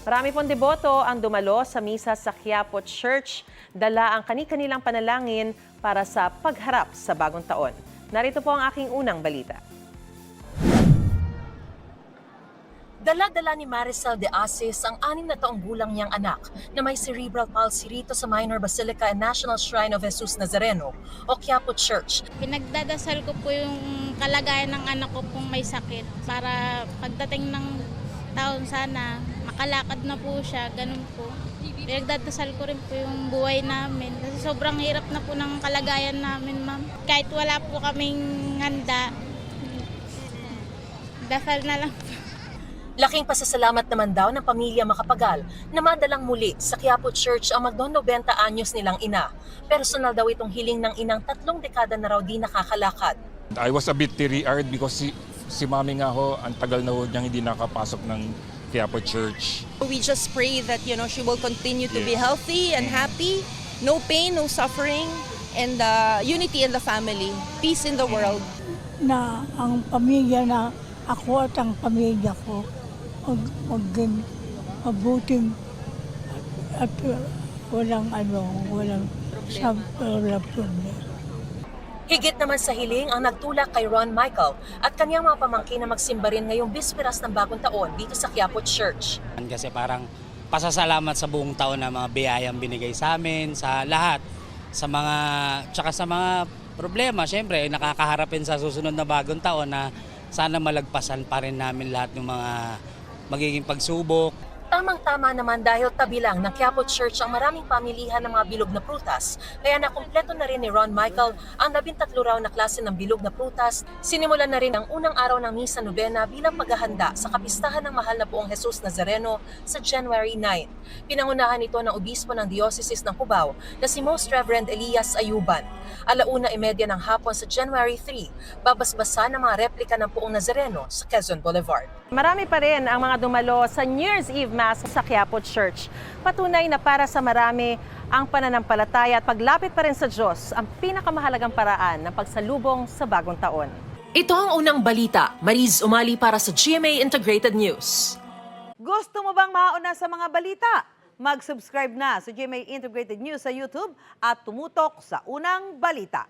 Marami pong deboto ang dumalo sa misa sa Quiapo Church. Dala ang kani-kanilang panalangin para sa pagharap sa bagong taon. Narito po ang aking unang balita. Dala-dala ni Maricel de Asis ang 6 na taong gulang niyang anak na may cerebral palsy rito sa Minor Basilica and National Shrine of Jesus Nazareno o Quiapo Church. Pinagdadasal ko po yung kalagayan ng anak ko kung may sakit para pagdating ng taon sana makalakad na po siya, ganun po. Pinagdadasal ko rin po yung buhay namin kasi sobrang hirap na po ng kalagayan namin, ma'am. Kahit wala po kaming handa, dasal na lang po. Laking pasasalamat naman daw ng pamilya Macapagal na madalang muli sa Quiapo Church ang magno-90 anyos nilang ina. Personal daw itong hiling ng inang 3 dekada na raw di nakakalakad. I was a bit teary-eyed because si mami nga ho, ang tagal na ho niyang hindi nakapasok ng Quiapo Church. We just pray that she will continue to be healthy and happy, no pain, no suffering, and unity in the family, peace in the world. Na ang pamilya na ako at ang pamilya ko maging mabuting at walang problema. Higit naman sa hiling ang nagtulak kay Ron Michael at kanyang mga pamangkin na magsimba rin ngayong bisperas ng bagong taon dito sa Quiapo Church. Kasi parang pasasalamat sa buong taon na mga biyayang binigay sa amin, sa lahat, tsaka sa mga problema. Siyempre, nakakaharapin sa susunod na bagong taon na sana malagpasan pa rin namin lahat ng mga magiging pagsubok. Tamang-tama naman dahil tabi lang ng Quiapo Church ang maraming pamilihan ng mga bilog na prutas. Kaya nakumpleto na rin ni Ron Michael ang 13 raw na klase ng bilog na prutas. Sinimulan na rin ang unang araw ng Misa Novena bilang paghahanda sa kapistahan ng Mahal na Poong Jesus Nazareno sa January 9. Pinangunahan ito ng obispo ng Diocese ng Cubao na si Most Reverend Elias Ayuban. 1:30 ng hapon sa January 3, babasbasan ang mga replika ng Poong Nazareno sa Quezon Boulevard. Marami pa rin ang mga dumalo sa New Year's Eve Mass sa Quiapo Church. Patunay na para sa marami, ang pananampalataya at paglapit pa rin sa Diyos ang pinakamahalagang paraan ng pagsalubong sa bagong taon. Ito ang unang balita. Mariz Umali para sa GMA Integrated News. Gusto mo bang mauna sa mga balita? Mag-subscribe na sa GMA Integrated News sa YouTube at tumutok sa unang balita.